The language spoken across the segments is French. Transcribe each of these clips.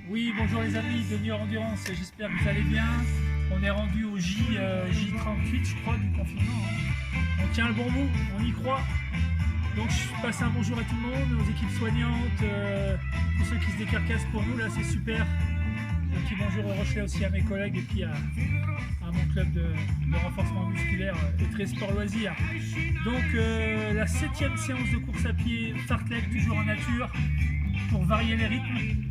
Oui, bonjour les amis de New York Endurance, j'espère que vous allez bien. On est rendu au J38 je crois du confinement. On tient le bon bout, on y croit. Donc je passe un bonjour à tout le monde, aux équipes soignantes, tous ceux qui se décarcassent pour nous, là c'est super. Un petit bonjour au Rochelet aussi à mes collègues et puis à mon club de renforcement musculaire et très sport loisirs. Donc la 7e séance de course à pied, fartlek toujours en nature, pour varier les rythmes.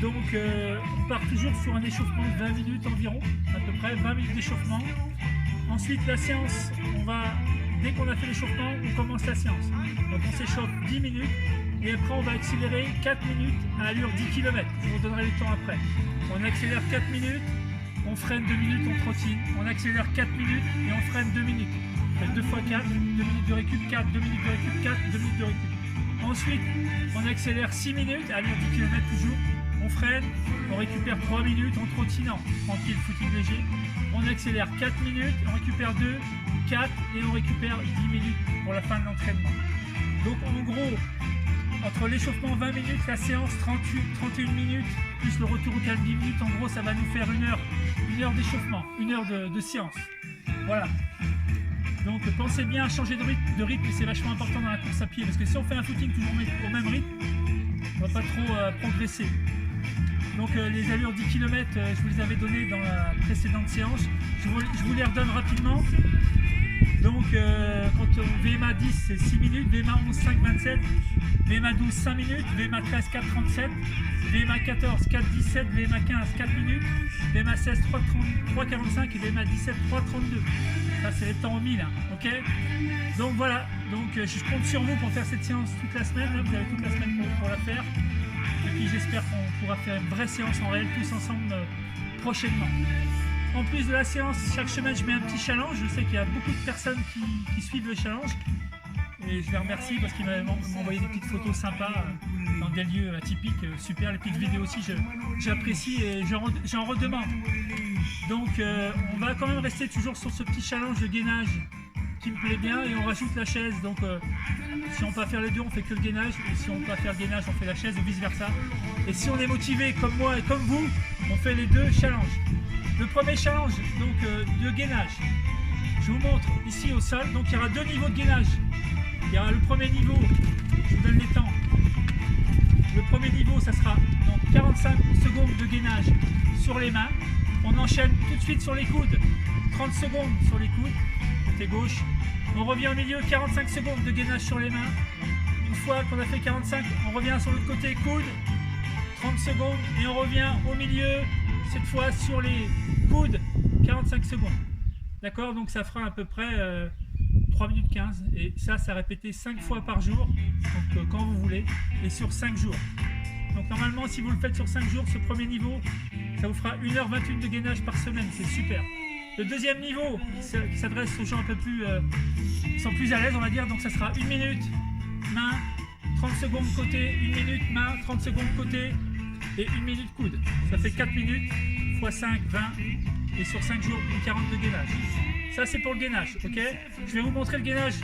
Donc on part toujours sur un échauffement de 20 minutes environ, à peu près 20 minutes d'échauffement. Ensuite la séance, dès qu'on a fait l'échauffement, on commence la séance. Donc on s'échauffe 10 minutes et après on va accélérer 4 minutes à allure 10 km. Je vous donnerai le temps après. On accélère 4 minutes, on freine 2 minutes, on trottine. On accélère 4 minutes et on freine 2 minutes. On fait 2 x 4, 2 minutes de récup, 4, 2 minutes de récup, 4, 2 minutes de récup. Ensuite, on accélère 6 minutes, à allure 10 km toujours. On freine, on récupère 3 minutes en trottinant, tranquille, footing léger. On accélère 4 minutes, on récupère 2, 4 et on récupère 10 minutes pour la fin de l'entraînement. Donc en gros, entre l'échauffement 20 minutes, la séance 31 minutes, plus le retour au calme 10 minutes, en gros ça va nous faire une heure d'échauffement, une heure de séance. Voilà. Donc pensez bien à changer de rythme, c'est vachement important dans la course à pied, parce que si on fait un footing toujours au même rythme, on va pas trop progresser. Donc les allures 10 km, je vous les avais données dans la précédente séance. Je vous les redonne rapidement. Donc quand VMA 10 c'est 6 minutes, VMA 11 5 27, VMA 12 5 minutes, VMA 13 4 37, VMA 14 4 17, VMA 15 4 minutes, VMA 16 3 45 et VMA 17 3 32. Ça c'est les temps au 1000, hein, ok. Donc voilà, donc je compte sur vous pour faire cette séance toute la semaine. Là, vous avez toute la semaine pour la faire. Et puis j'espère qu'on pourra faire une vraie séance en réel tous ensemble prochainement. En plus de la séance, chaque semaine je mets un petit challenge. Je sais qu'il y a beaucoup de personnes qui suivent le challenge. Et je les remercie parce qu'ils m'ont envoyé des petites photos sympas dans des lieux atypiques. Super, les petites vidéos aussi, j'apprécie et j'en redemande. Donc on va quand même rester toujours sur ce petit challenge de gainage qui me plaît bien et on rajoute la chaise. Donc si on peut faire les deux, on fait que le gainage, et si on peut faire le gainage, on fait la chaise, ou vice versa. Et si on est motivé comme moi et comme vous, on fait les deux challenges. Le premier challenge donc de gainage, je vous montre ici au sol. Donc il y aura deux niveaux de gainage. Il y aura le premier niveau, je vous donne les temps. Le premier niveau, ça sera donc 45 secondes de gainage sur les mains. On enchaîne tout de suite sur les coudes, 30 secondes sur les coudes, côté gauche. On revient au milieu, 45 secondes de gainage sur les mains. Une fois qu'on a fait 45, on revient sur l'autre côté, coude, 30 secondes. Et on revient au milieu, cette fois sur les coudes, 45 secondes. D'accord, donc ça fera à peu près 3 minutes 15. Et ça répété 5 fois par jour, donc quand vous voulez, et sur 5 jours. Donc normalement, si vous le faites sur 5 jours, ce premier niveau, ça vous fera 1h21 de gainage par semaine, c'est super. Le deuxième niveau, qui s'adresse aux gens un peu plus, qui sont plus à l'aise, on va dire, donc ça sera 1 minute, main, 30 secondes côté, 1 minute, main, 30 secondes côté, et 1 minute coude. Ça fait 4 minutes, x 5, 20, et sur 5 jours, une 40 de gainage. Ça c'est pour le gainage, ok. Je vais vous montrer le gainage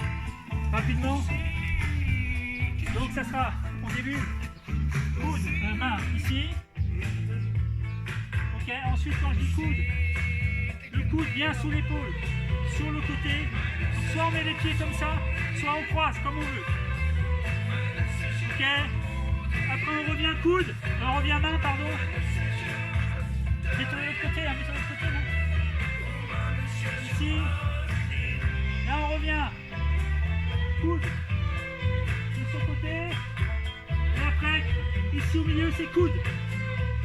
rapidement. Donc ça sera, au début, coude, main, ici. Ok, ensuite quand je dis coude, le coude bien sous l'épaule, sur le côté. Soit on met les pieds comme ça, soit on croise, comme on veut. Ok. Après on revient coude, on revient main, pardon. Mettons de l'autre côté, hein, mettons de l'autre côté, non. Ici. Là on revient. Coude. Sur le côté. Et après, ici au milieu c'est coude.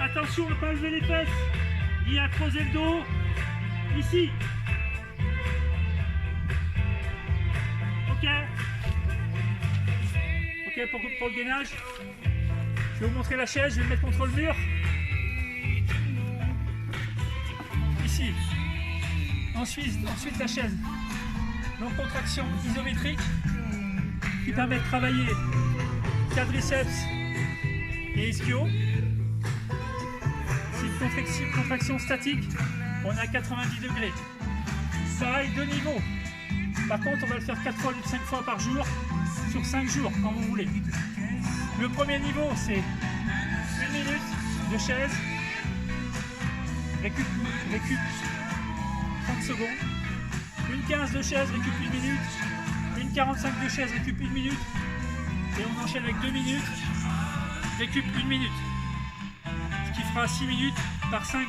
Attention à ne pas lever les fesses, ni à creuser le dos. Ici. Ok. Ok pour le gainage. Je vais vous montrer la chaise, je vais me mettre contre le mur. Ici. Ensuite la chaise. Donc contraction isométrique qui permet de travailler quadriceps et ischio. C'est une contraction statique. On est à 90 degrés. Pareil, deux niveaux. Par contre, on va le faire 4 fois, 5 fois par jour, sur 5 jours, quand vous voulez. Le premier niveau, c'est 1 minute 2 chaises. Récup 30 secondes. Une 15 de chaise, récup 1 minute. Une 45 de chaise, récup 1 minute. Et on enchaîne avec 2 minutes. Récup 1 minute. Ce qui fera 6 minutes par 5,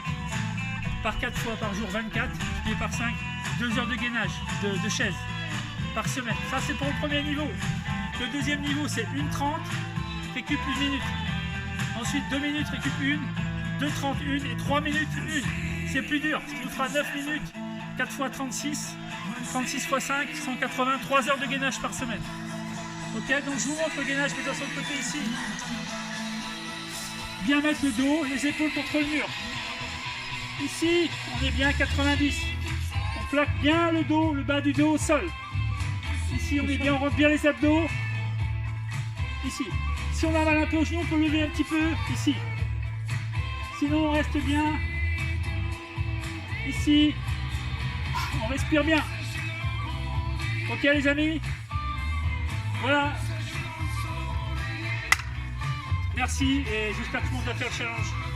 par 4 fois par jour, 24. Et par 5, 2 heures de gainage de chaise par semaine. Ça c'est pour le premier niveau. Le deuxième niveau c'est 1,30, récup 1 minute. Ensuite 2 minutes, récup 1, 2,30, 1 et 3 minutes 1. C'est plus dur, ce qui nous fera 9 minutes, 4 fois 36, 36 fois 5, 180, 3 heures de gainage par semaine. Ok, donc je vous montre le gainage, mais dans son côté ici. Bien mettre le dos, les épaules contre le mur. Ici, on est bien à 90. On plaque bien le dos, le bas du dos au sol. Ici, on est bien, on rentre bien les abdos. Ici. Si on a mal un peu au genou, on peut lever un petit peu. Ici. Sinon, on reste bien. Ici. On respire bien. Ok, les amis? Voilà. Merci et j'espère que tout le monde va faire le challenge.